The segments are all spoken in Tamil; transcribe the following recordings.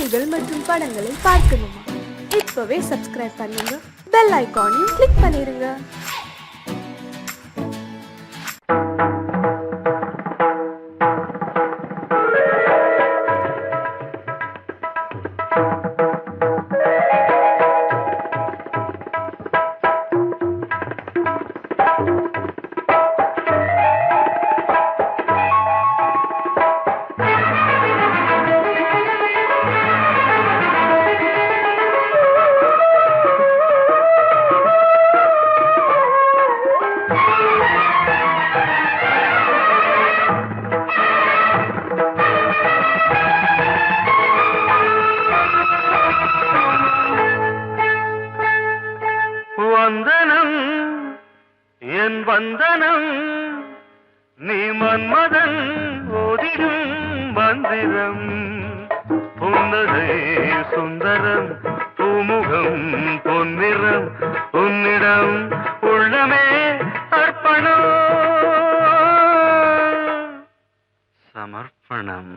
காணொளிகள் மற்றும் படங்களை பார்க்கணுமா? இப்பவே சப்ஸ்கிரைப் பண்ணுங்க, பெல் ஐகானையும் கிளிக் பண்ணிருங்க. வந்தனம் என் வந்தனம் நீ மன்மதன் ஓதிடும் மந்திரம் புன்னகை சுந்தரம் பூமுகம் பொன்னிறம் உன்னிடம் உள்ளமே அர்ப்பணம் சமர்ப்பணம்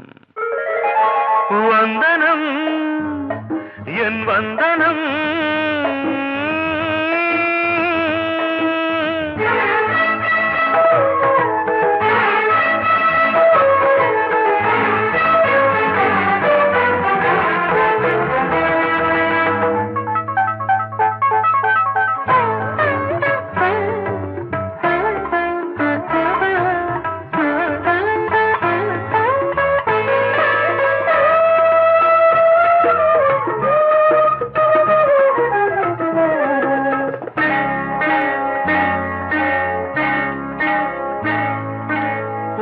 வந்தனம் என் வந்தனம்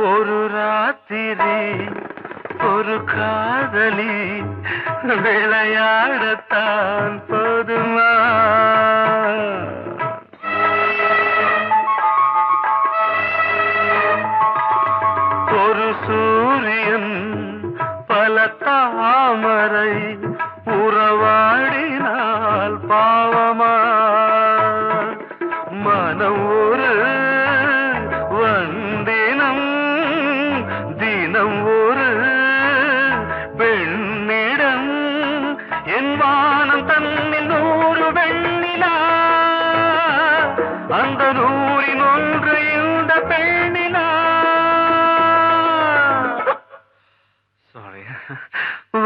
ஒரு ராத்திரி ஒரு காதலி விளையாடத்தான் போதுமா? ஒரு சூரியன் பல தாமரை உறவாடினால் பாவமா? மனம் ஒரு வந்தினம் தினம் ஒரு பெண்ணிடம் என் வானம் தன்னில் 100 வெண்ணிலா அந்த 100இன் ஒன்று இந்த பெண்ணிலா. சாரி.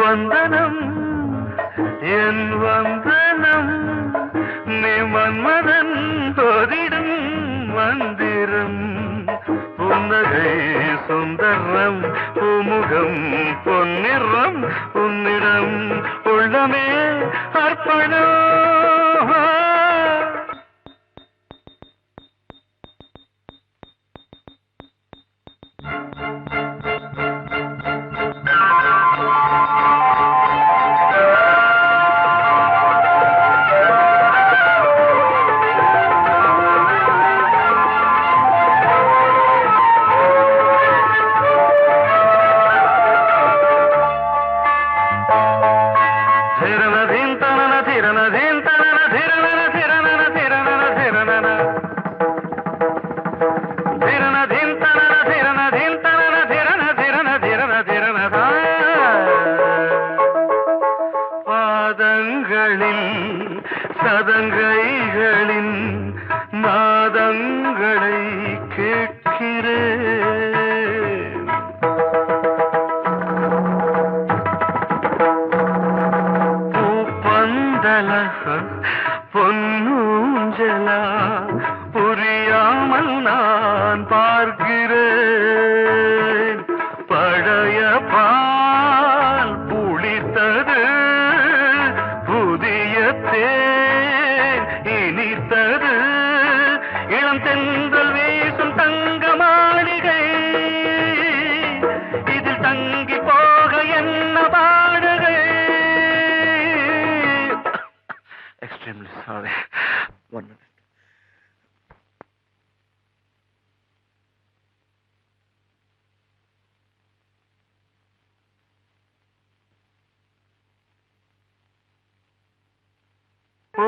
வந்தனம் என் வந்தனம் நீ மன்மதன் ஓதிடும் மந்திரம் புன்னகை சுந்தரம் பூமுகம் பொன்னிறம் உன்னிடம் உள்ளமே அர்ப்பணம். பாதங்களில் சதங்கைகளின் நாதங்களை கேட்கிறேன். பூப்பந்தல பொன்னூஞ்சலா புரியாமல் நான் பார்க்கிறேன். பழைய பால் புளித்தது புதிய தேன் இனித்தது இளம் தென்றல் வீசும் தங்க மாளிகை இதில் தங்கி போக என்ன பாடுகை. Extremely sorry. 1 minute.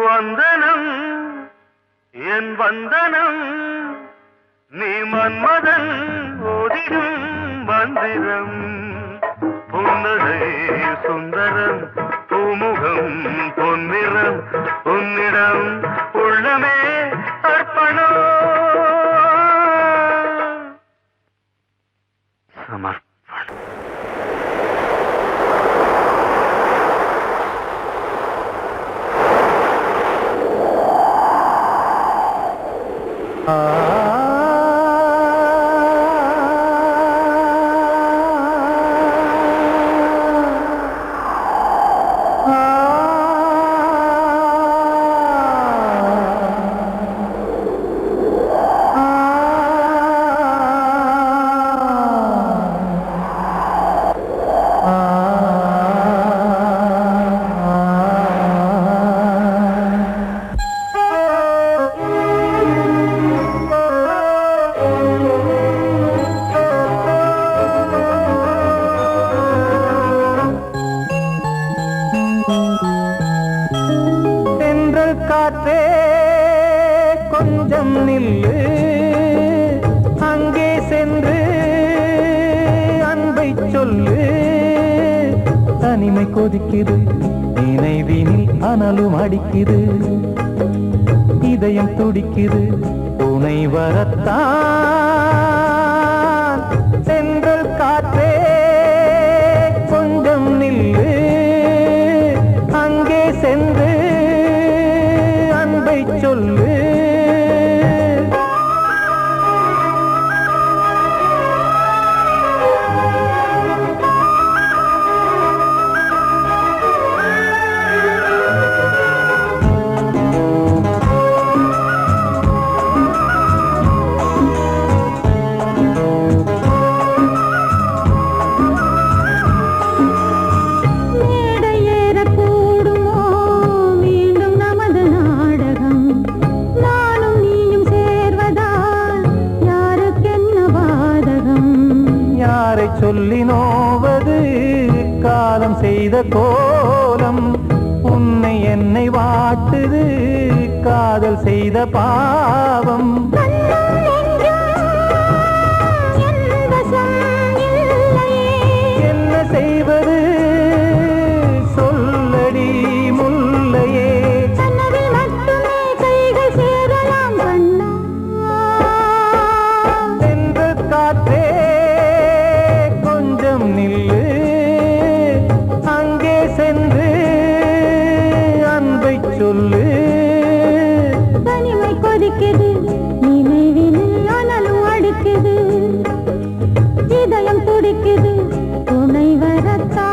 வந்தனம் என் வந்தனம் நீ மன்மதன் ஓதிடும் மந்திரம் புன்னகை சுந்தரம் தென்றல் காற்றே கொஞ்சம் நில்லு, அங்கே சென்று அன்பை சொல்லு. தனிமை கொதிக்குது, நினைவினில் அனலும் அடிக்குது, இதயம் துடிக்குது, துணை வரத்தான். தென்றல் காற்றே கொஞ்சம் நில்லு, அங்கே சென்று அன்பை சொல்லு. சொல்லி நோவது காலம் செய்த கோலம், உன்னை என்னை வாட்டுது காதல் செய்த பாவம். என்ன செய்வது சொல்லடி முல்லையே. சென்று காற்றே நில்லு, அங்கே சென்று அன்பை சொல்லு. தனிமை கொதிக்குது, நினைவினில் அனலும் அடிக்குது, இதயம் துடிக்குது, துணை வரத்தான்.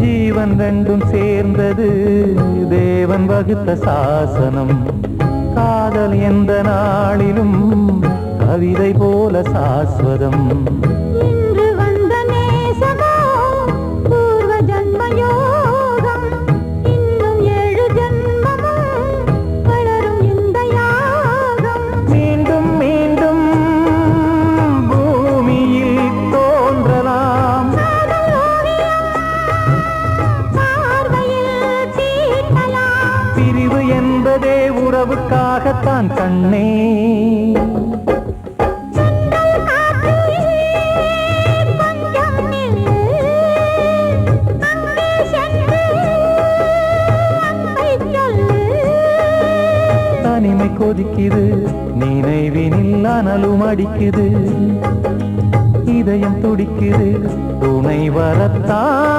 ஜீவன் ரெண்டும் சேர்ந்தது தேவன் வகுத்த சாசனம். காதல் எந்த நாளிலும் கவிதை போல சாஸ்வதம். இன்று வந்த நேசமோ பூர்வ ஜன்ம யோகம், இன்னும் 7 ஜன்மமும் வளரும் இந்த யாகம். மீண்டும் மீண்டும் பூமியில் தோன்றலாம், பிரிவு என்பதே உறவுக்காகத்தான் கண்ணே. தனிமை கொதிக்குது, நினைவினில் அனலும் அடிக்குது, இதயம் துடிக்குது, துணை வரத்தான்.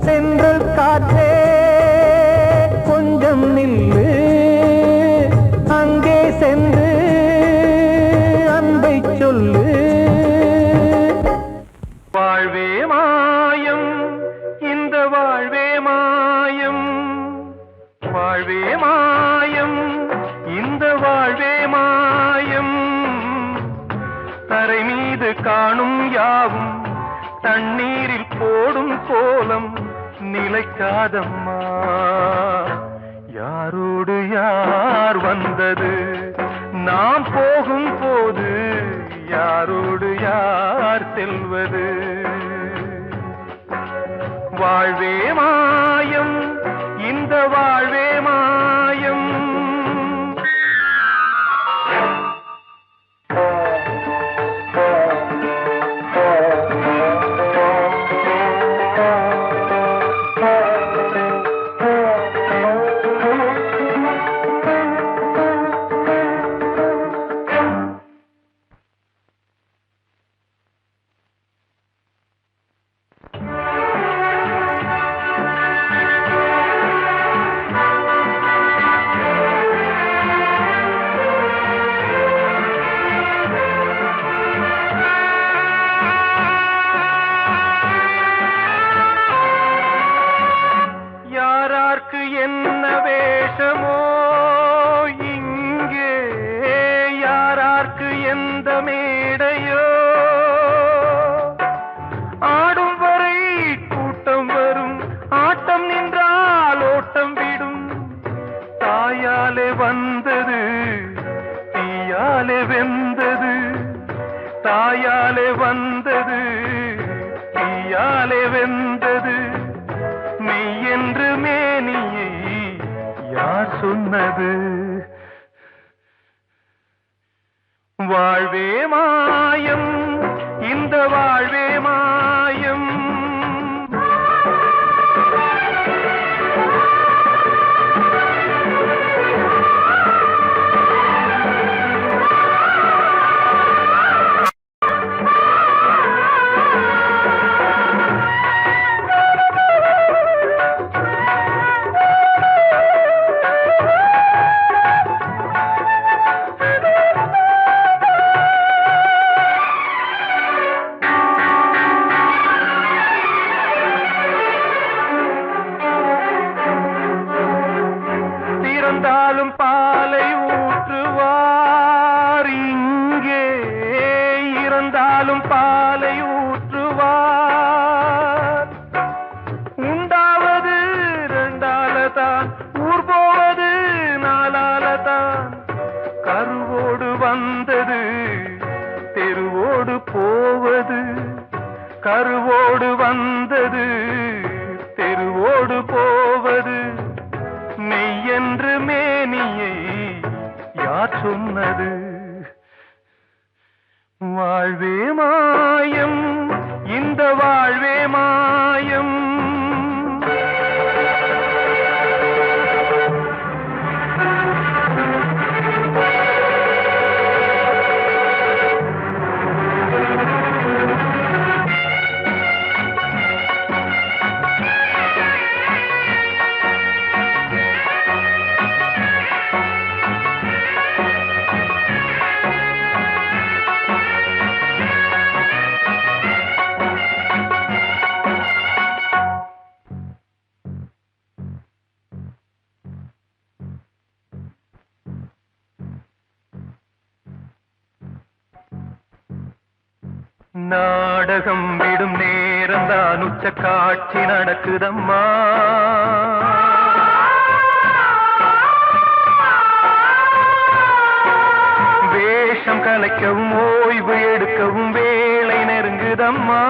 சென்றல் காற்றே கொஞ்சம் நில்லு, அங்கே சென்று அன்பை சொல்லு. வாழ்வே மாயம், இந்த வாழ்வே மாயம், வாழ்வே மாயம், இந்த வாழ்வே மாயம். தரை மீது காணும் யாவும் தண்ணீரில் போடும் கோலம் நிலைக்காதம்மா. யாரோடு யார் வந்தது நாம் போகும் போது, யாரோடு யார் செல்வது. வாழ்வே மாயம், இந்த வாழ்வே மாயம். சொன்னது. வாழ்வே மாயம், இந்த வாழ்வே மாயம். இறந்தாலும் பாலை ஊற்றுவார் இங்கே, இறந்தாலும் பாலை ஊற்றுவார். உண்டாவது ரெண்டாலதான், ஊர் போவது நாலாலதான். கருவோடு வந்தது தெருவோடு போவது, கருவோடு வந்தது தெருவோடு போவது. மெய்யென்று மேனியை யார் சொன்னது? வாழ்வே மாயம், இந்த வாழ்வே மாயம். நாடகம் விடும் நேரம்தான் உச்ச காட்சி நடக்குதம்மா. வேஷம் கலைக்கவும் ஓய்வு எடுக்கவும் வேளை நெருங்குதம்மா.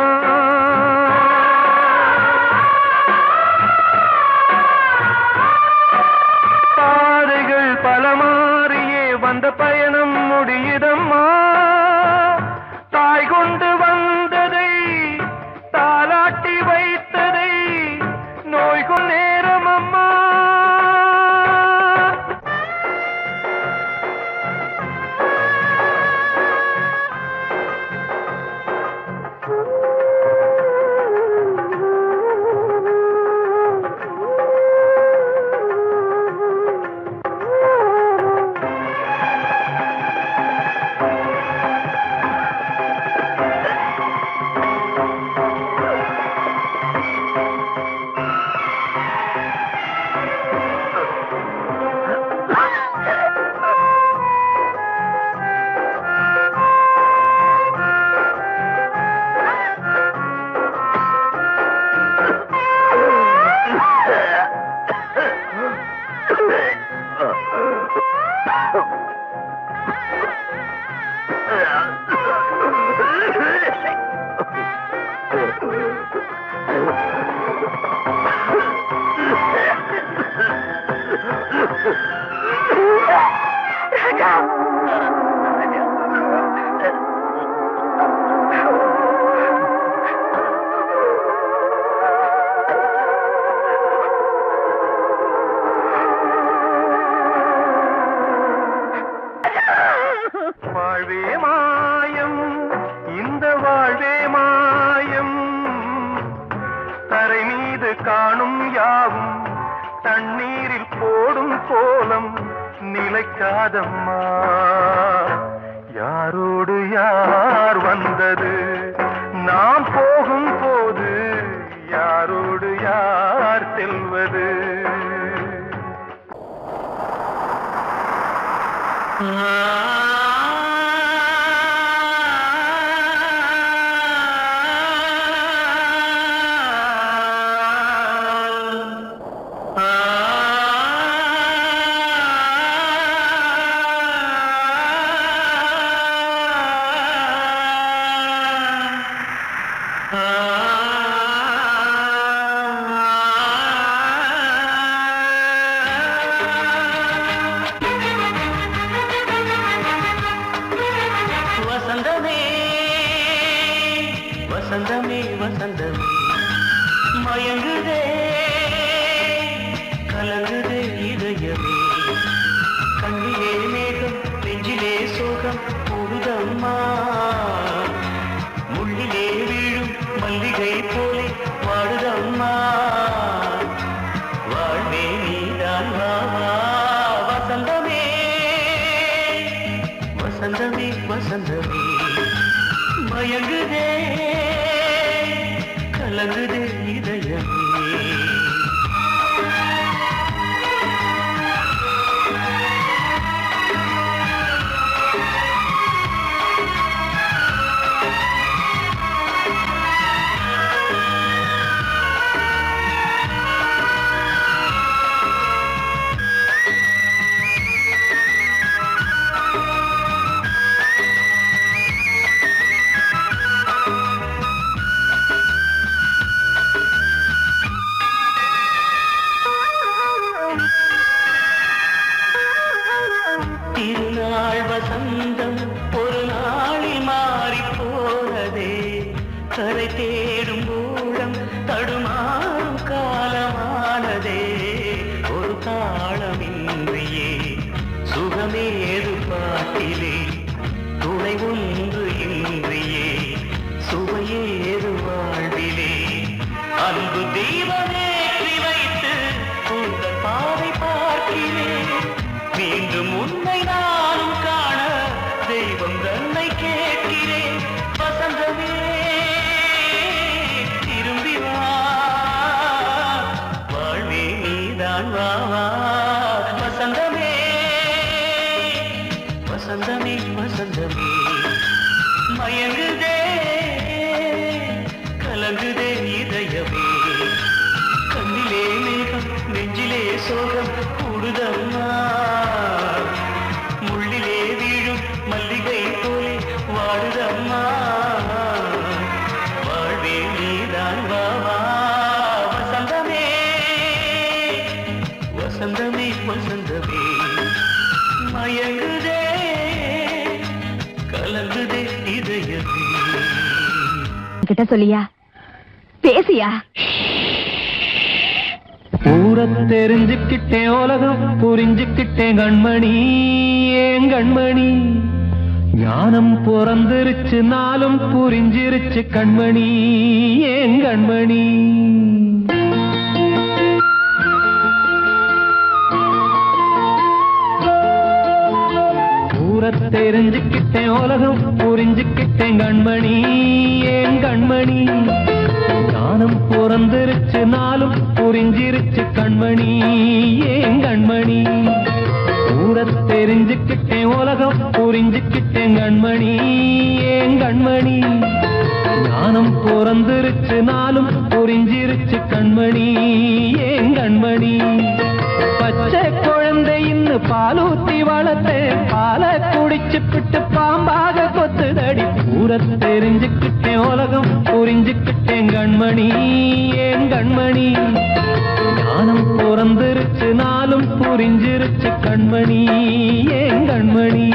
பாதைகள் பல மாறியே வந்த பயணம் முடியுதம்மா. தாய் கொண்டு வந்ததை தாலாட்டி வைத்ததை நோய்கள் நேரம் அம்மா. வாழ்வே மாயம், இந்த வாழ்வே மாயம். தரை மீது காணும் யாவும் தண்ணீரில் போடும் கோலம் நிலைக்காதம்மா. யாரோடு யார் வந்தது நாம் போகும் போது, யாரோடு யார் செல்வது? வசந்தமே வசந்தமே மயங்குதே கலங்குதே இதயமே கண்ணிலே மேகம் நெஞ்சிலே சோகம் போடுதம்மா முள்ளிலே வீழும் மல்லிகை போலே வாடுதம்மா வாழ்வே நீதான் வாவா வசந்தமே வசந்தமே வசந்தமே மயங்குதே கலங்குதே இதயமே திருநாள் வசந்தம் ஒரு நாளில் மாறி போனதே கரை தேடும் ஊழம் தடுமாறும் காலமானதே ஒரு தாளமின்றியே சுகமேது பாட்டிலே துணை ஒன்று இன்றியே சுவையேது வாழ்விலே அன்பு தீபமேற்றி வைத்து உங்கள் பாதை பார்க்கிறேன் மீண்டும் உன்னை நானும் காண தெய்வம் தன்னை கேட்கிறேன் வசந்தமே திரும்பி வா வாழ்வே நீதான் வா வசந்தமே வசந்தமே வசந்தமே மயங்குதே கலங்குதே இதயமே கண்ணிலே மேகம் நெஞ்சிலே சோகம் கூடுதம்மா முள்ளிலே வீழும் மல்லிகை போலே வாடுதம்மா வாழ்வே நீதான் வாவா வசந்தமே வசந்தமே வசந்தமே மயங்குதே கலங்குதே இதயமே கிட்ட சொல்லியா பேசியா ஊரை தெரிஞ்சுக்கிட்டேன் உலகம் புரிஞ்சுக்கிட்டேன் கண்மணி ஏன் கண்மணி ஞானம் பிறந்திருச்சு நாளும் புரிஞ்சிருச்சு கண்மணி ஏன் கண்மணி ஊரை தெரிஞ்சுக்கிட்டேன் உலகம் புரிஞ்சுக்கிட்டேன் கண்மணி ஏன் கண்மணி ஞானம் பிறந்திருச்சு நாளும் புரிஞ்சிருச்சு கண்மணி ஏன் கண்மணி ஊரை தெரிஞ்சுக்கிட்டேன் உலகம் புரிஞ்சுக்கிட்டேன் கண்மணி ஏன் கண்மணி ஞானம் பிறந்திருச்சு நாளும் புரிஞ்சிருச்சு கண்மணி ஏன் கண்மணி பச்சை குழந்தை இன்னும் பாலூத்தி வளர்த்தேன் பாலை குடிச்சு பிட்டு பாம்பாக கொத்துதடி ஊரை தெரிஞ்சுக்கிட்டேன் உலகம் புரிஞ்சுக்கிட்டேன் கண்மணி ஏன் கண்மணி ஞானம் பிறந்திருச்சு நாளும் புரிஞ்சிருச்சு கண்மணி ஏன் கண்மணி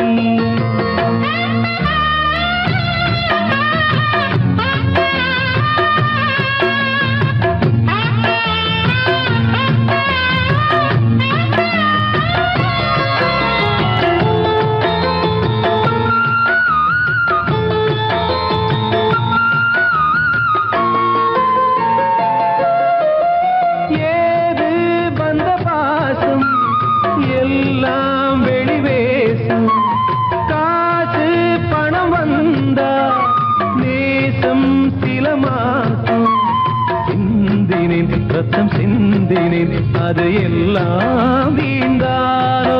எல்லாம் வெளிவேசம் காசு பணம் வந்தா நேசம் சில மாசம் சிந்தினேன் ரத்தம் சிந்தினேன் அது எல்லாம் வீண்டாரோ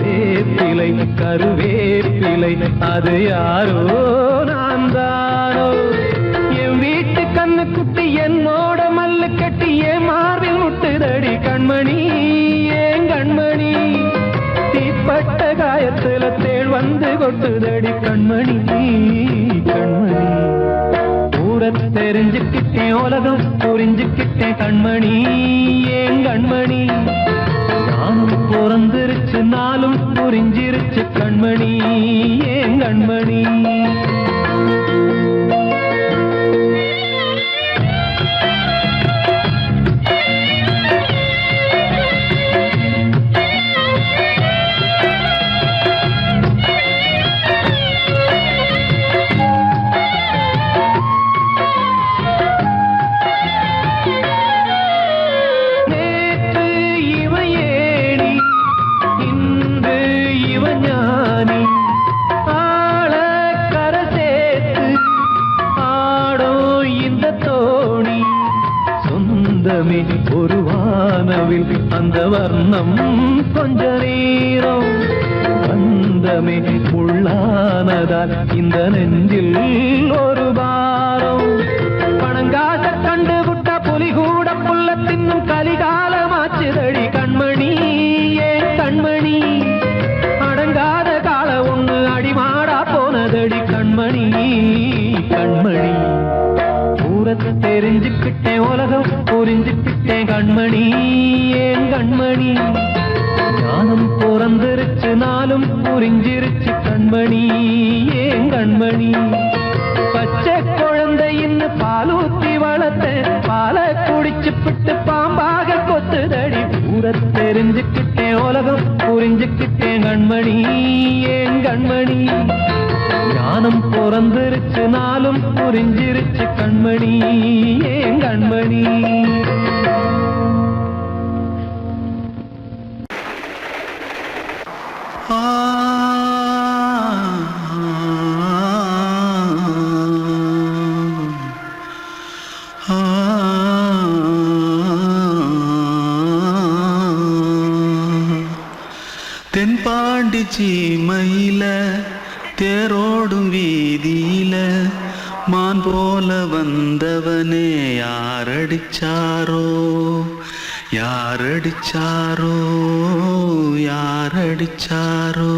வேப்பிலை கருவேப்பிலை அது யாரோ நான் தானோ என் வீட்டு கண்ணு குட்டி என்னோட மல்லு கட்டி என் மார்பில் முட்டுதடி கண்மணி ஏன் கண்மணி தீப்பட்ட காயத்துல தேள் வந்து கொட்டுதடி கண்மணி கண்மணி ஊரை தெரிஞ்சுக்கிட்டேன் உலகம் புரிஞ்சுக்கிட்டேன் கண்மணி ஏன் கண்மணி நானும் பிறந்திருச்சு நாளும் புரிஞ்சிருச்சு கண்மணி ஏன் கண்மணி அந்தமே ஒரு வானவில் அந்த வர்ணம் கொஞ்ச நேரம் அந்தமே முள்ளானதால் இந்த நெஞ்சில் ஒரு பாரம் பணங்காச கண்டு விட்ட புலி கூட புல்ல தின்னும் கலிகாலமாச்சுதடி கண்மணி ஏன் கண்மணி அடங்காத கால ஒண்ணு அடிமாடா போனதடி கண்மணி கண்மணி தூரத்தை தெரிஞ்சுக்கிட்டேன் உலகம் புரிஞ்சுக்கிட்டேன் கண்மணி ஏன் கண்மணி ஞானம் பிறந்திருச்சு நாளும் புரிஞ்சிருச்சு கண்மணி ஏன் கண்மணி பச்சை குழந்தையின்னு பாலூத்தி வளர்த்த பாலை குடிச்சு பிட்டு பாம்பாக கொத்துதடி தூரத்தை தெரிஞ்சுக்கிட்டேன் உலகம் புரிஞ்சுக்கிட்டேன் கண்மணி ஏன் கண்மணி ஞானம் பிறந்திருச்சு நாளும் புரிஞ்சிருச்சு கண்மணி ஏன் கண்மணி தென்பாண்டி சீமையில தேரோடும் வீதியில மான் போல வந்தவனே யாரடிச்சாரோ யாரடிச்சாரோ யாரடிச்சாரோ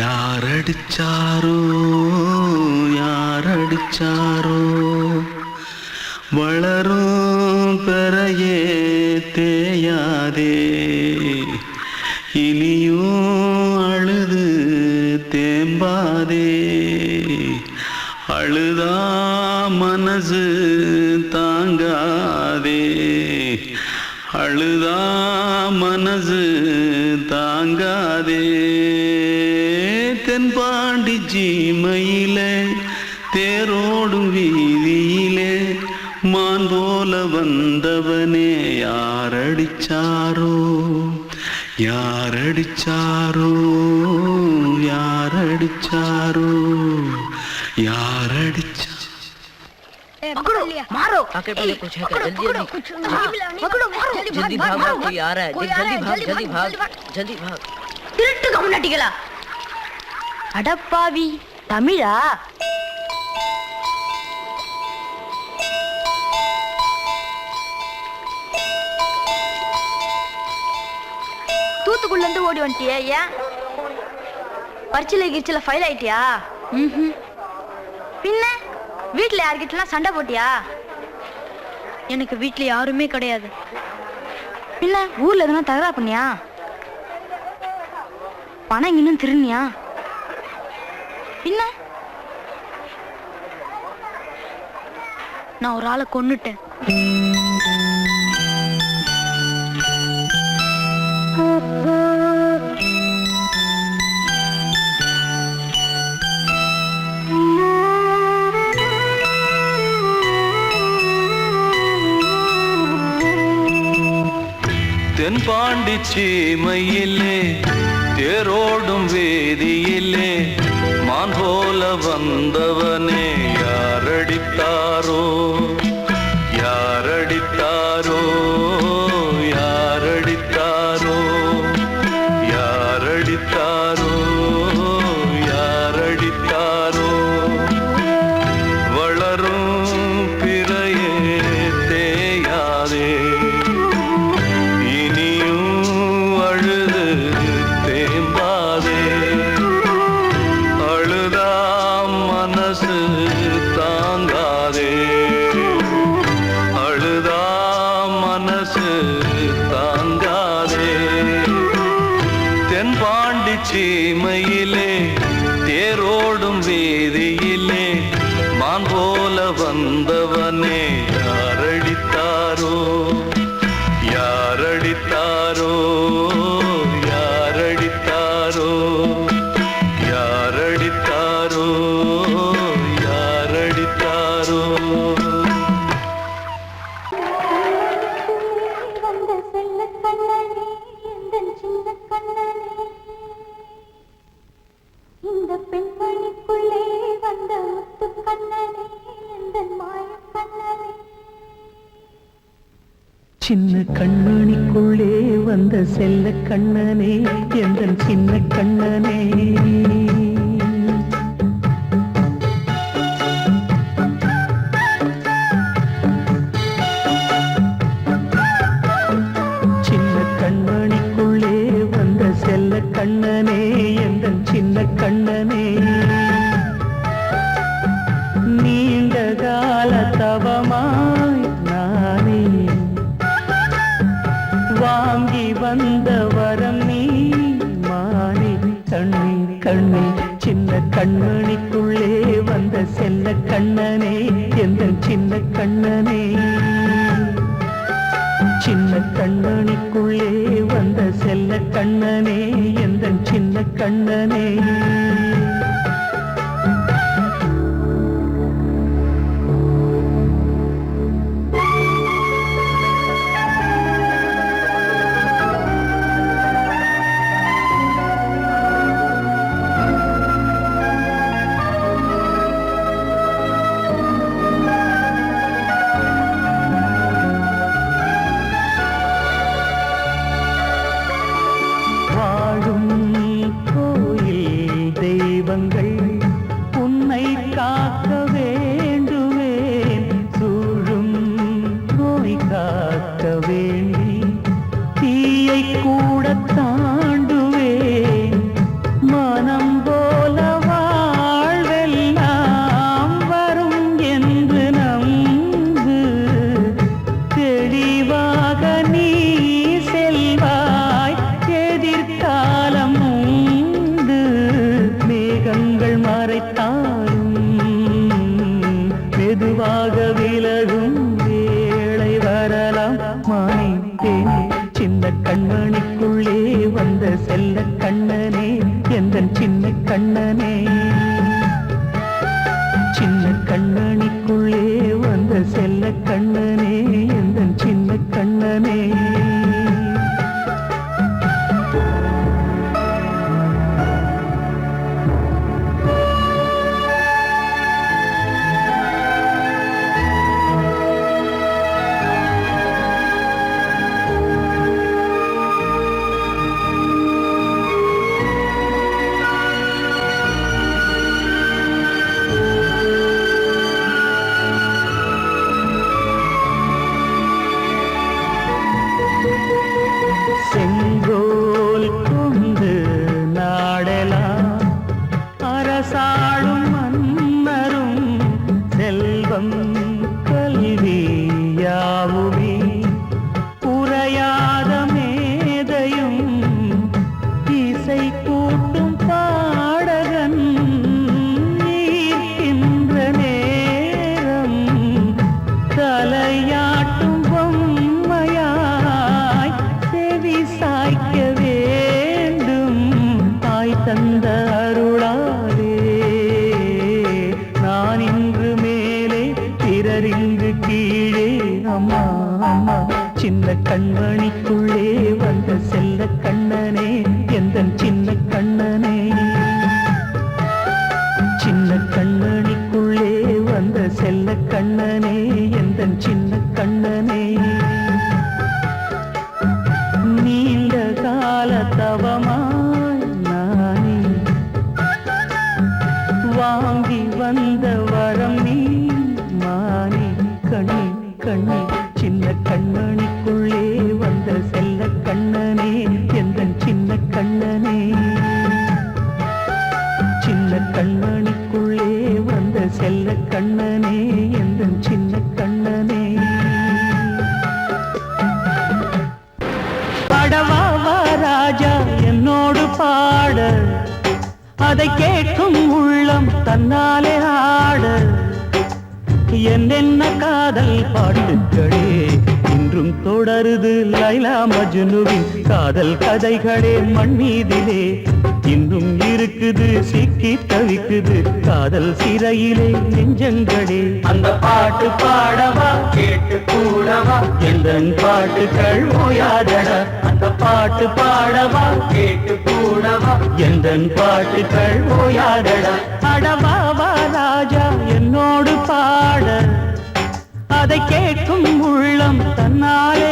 யாரடிச்சாரோ யாரடிச்சாரோ வளரும் பெறையே தேயாதே இனியும் அழுது தேம்பாதே அழுதா மனசு தாங்காதே அழுதா மனசு தாங்காதே தென்பாண்டி சீமையிலே தேரோடும் வீதியிலே மான் போல வந்தவனே யாரடிச்சாரோ யாரடிச்சாரோ யாரடிச்சாரோ யாரடிச்சா पकड़ो मारो आके पहले कुछ है क्या जल्दी पकड़ो मारो जल्दी भाग कोई आ रहा है जल्दी भाग திருட்டுக்கு முன்னாடிகளா அடப்பாவி தமிழா தூத்துக்குள்ள இருந்து ஓடி வந்துட்டியா ஏன் பரிச்சையில கிரிச்சில ஃபைல் ஆயிட்டியா பின்ன வீட்டுல யார்கிட்டலாம் சண்டை போட்டியா எனக்கு வீட்டுல யாருமே கிடையாது பின்ன ஊர்ல எதுனா தகராறு பண்ணியா பணம் இன்னும் திருநியா பின்ன நான் ஒரு ஆளை கொன்னுட்டேன் தென்பாண்டி சீமையிலே தேரோடும் வேதியிலே மான் போல வந்தவனே யாரடித்தாரோ யாரடித்தாரோ யாரடித்தாரோ யாரடித்தாரோ யாரடித்தாரோ வளரும் பிறையே தேயாதே சீமையிலே தேரோடும் வேதியிலே மான் போல வந்தவனே யாரடித்தாரோ யாரடித்தாரோ யாரடித்தாரோ யாரடித்தாரோ யாரடித்தாரோ இந்த பெண்மணிக்குள்ளே வந்த முத்து கண்ணனே எந்த மாய கண்ணனே சின்ன கண்மணிக்குள்ளே வந்த செல்ல கண்ணனே எந்தன் சின்ன கண்ணனே சின்ன கண்மணிக்குள்ளே வந்த செல்ல கண்ணனே எந்தன் சின்ன கண்ணனே நீண்ட கால தவமாய் நானே வாங்கி வந்த வரம் நீ மானே கண்ணே கண்ணே சின்ன கண்மணிக்குள்ளே வந்த செல்ல கண்ணனே எந்தன் சின்ன கண்ணனே சின்ன கண்மணிக்குள்ளே வந்த செல்ல கண்ணனே எந்தன் சின்ன கண்ணனே உன்னை காக்க வேண்டுவேன் சூழும் நோய் காக்க வேண்டி தீயை கூட தாண்டுவேன் மனம் போல வாழ்வெல்லாம் வரும் என்று நம்பு தெளிவாக நீ செல்வாய் எதிர்காலம் மேகங்கள் மறைத்தாலும் மெதுவாக விலகும் வேளை வரலாம் மானே சின்ன கண்மணிக்குள்ளே வந்த செல்ல கண்ணனே எந்தன் சின்ன கண்ணனே சின்ன கண்ணனிக்குள்ளே வந்த செல்ல கண்ணனே எந்தன் சின்ன கண்ணனே செங்கோல் கொண்டு நாடலாம் அரசாளும் மன்னரும் செல்வம் கல்வி யாவுமே உரையாத மேதையும் இசை கூட்டும் பாடகன் ஈர்க்கின்ற நேரம் தலையாட்டும் பொம்மையாய் செவி சாய்க்க வேண்டும் தாய் தந்த அருளாலே நான் இன்று மேலே பிறரிங்கு கீழே அம்மா அம்மா சின்ன கண்மணிக்குள்ளே வந்த செல்ல கண்ணனே எந்தன் சின்ன கண்ணனே சின்ன கண்மணிக்குள்ளே வந்த செல்ல கண்ணனே எந்தன் சின்ன கண்ணனே நீண்ட கால தவமாய் நானே வாங்கி வந்த வரம் நீ மானே கண்ணே கண்ணே சின்ன கண்மணிக்குள்ளே வந்த செல்ல கண்ணனே எந்தன் சின்ன கண்ணனே சின்ன கண்மணிக்குள்ளே வந்த செல்ல கண்ணனே எந்தன் சின்ன கண்ணனே பாடவா ராஜா என்னோடு பாட அதை கேட்கும் உள்ளம் தன்னாலே ஆட என்னென்ன காதல் பாட்டுக்களே இன்றும் தொடருது லைலா மஜ்னுவின் காதல் கதைகளே மண் மீதிலே இன்னும் இருக்குது சிக்கி தவிக்குது காதல் சிறையிலே நெஞ்சங்களே அந்த பாட்டு பாடவா கேட்டு கூடவா எந்தன் பாட்டுகள் ஓயாதடா அந்த பாட்டு பாடவா கேட்டு கூடவா எந்தன் பாட்டுகள் ஓயாதடா அடவாவா ராஜா என்னோடு பாட அதை கேட்கும் உள்ளம் தன்னாலே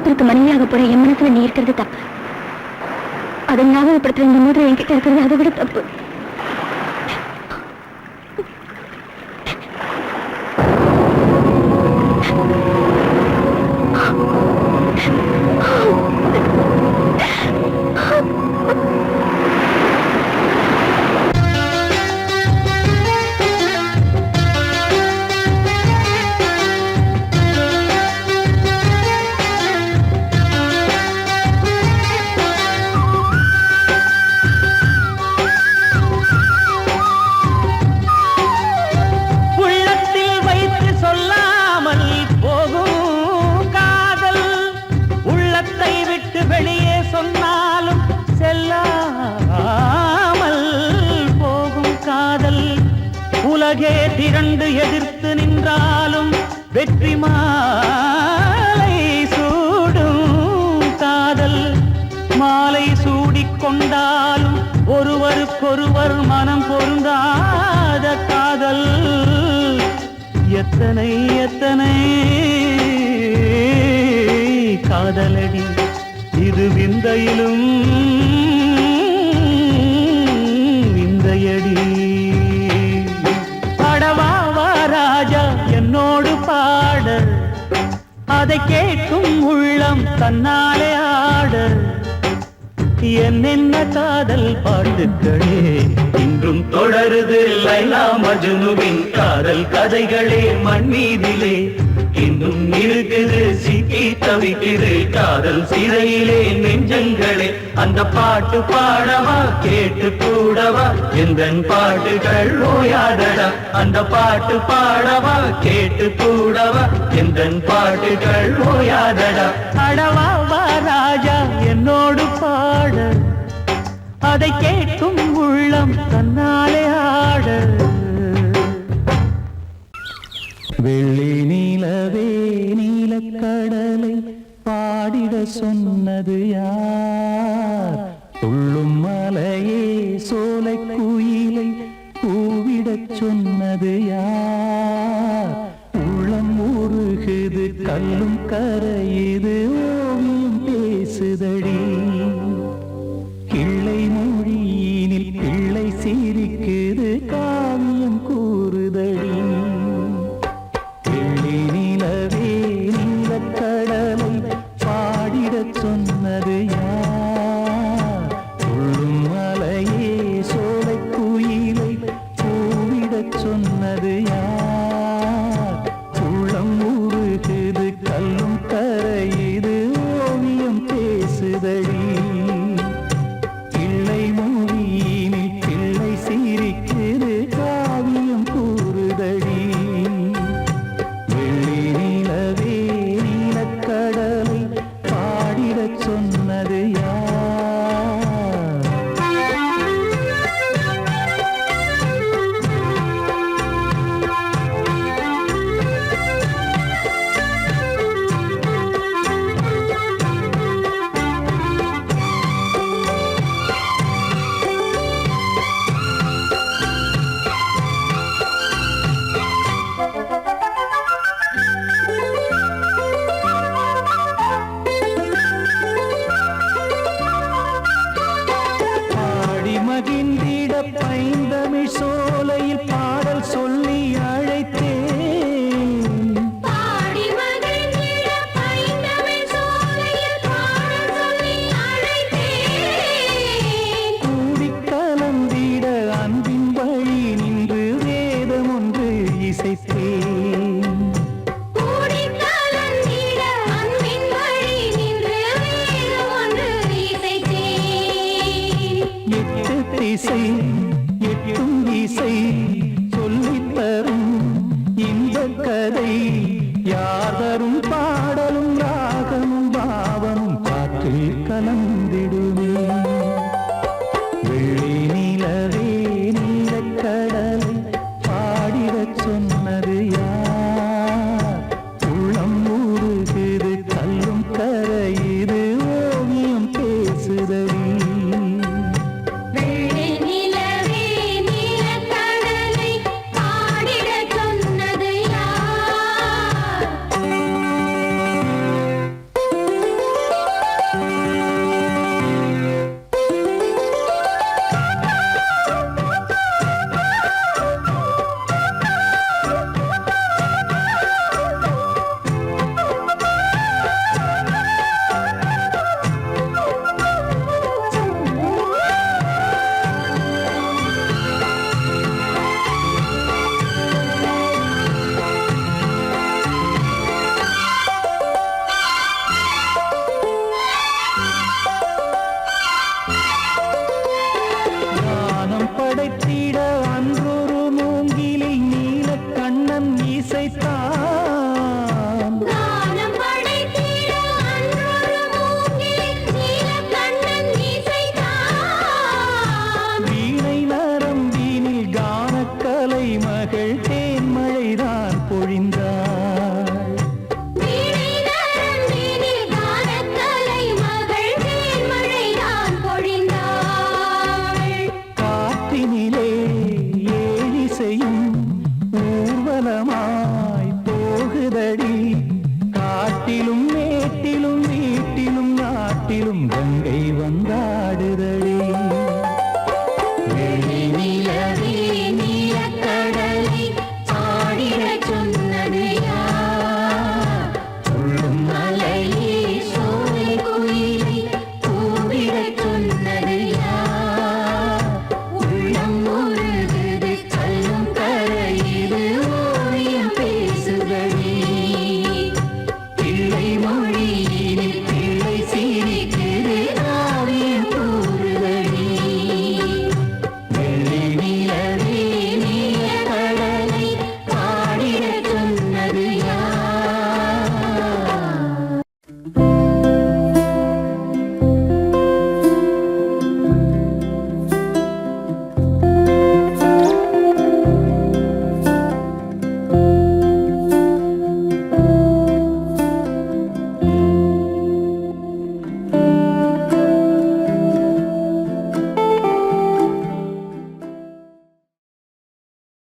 இன்னொருத்தருக்கு மனைவியாக போற என் மனசுல நீ இருக்கிறது தப்பு. அதை ஞாபகப்படுத்துற இந்த மோதிரம் என்கிட்ட இருக்கிறது அதை விட தப்பு. உலகே திரண்டு எதிர்த்து நின்றாலும் வெற்றி மாலை சூடும் காதல். மாலை சூடிக்கொண்டாலும் ஒருவருக்கொருவர் மனம் பொருந்தாத காதல். எத்தனை எத்தனை காதலடி இது விந்தையிலும் விந்தையடி. ராஜா என்னோடு பாட அதை கேட்கும் உள்ளம் தன்னாலே ஆட. என்னென்ன காதல் பாட்டுக்களே இன்றும் தொடருது லைலா மஜ்னுவின் காதல் கதைகளே மண் மீதிலே. இன்னும் இருக்குது சிக்கி தவிக்குது காதல் சிறையிலே நெஞ்சங்களே. அந்த பாட்டு பாடவா கேட்டு கூடவா எந்தன் பாட்டுகள் ஓயாதடா. அந்த பாட்டு பாடவா கேட்டு கூடவா எந்தன் பாட்டுகள் ஓயாதடா. அடவா வா ராஜா என்னோடு பாட அதை கேட்கும் உள்ளம் தன்னாலே ஆட. வெள்ளி நீலவே நீலக்கடலை பாடிட சொன்னது யார்? துள்ளும் மலையே சோலை குயிலை கூவிடச் சொன்னது யார்? உள்ளம் உருகுது கல்லும் கரையுது ஓவியம் பேசுதடி. கிள்ளை மொழியினில் பிள்ளை சிரிக்குது காவியம் கூறுதடி. நிலவே நீலக்கடலை பாடிடச் சொன்னது யார்? துள்ளும் மலையே சோலை குயிலை கூவிடச் சொன்னது யார்? உள்ளம் உருகுது கல்லும் கரையுது ஓவியம் பேசுதடி. கிள்ளை மொழியினில் பிள்ளை சிரிக்குது காவியம் கூறுதடி. கடலை பாடிடச் சொன்னது பைந்தமிழ் சோலையில் பாடல் சொல்லி அழைத்தேன். கூடி கலந்திட அன்பின் வழி நின்று வேதம் ஒன்று இசைத்தேன். எட்டு திசை எட்டும் இசை சொல்லித் தரும் இந்த கதை யார் தரும்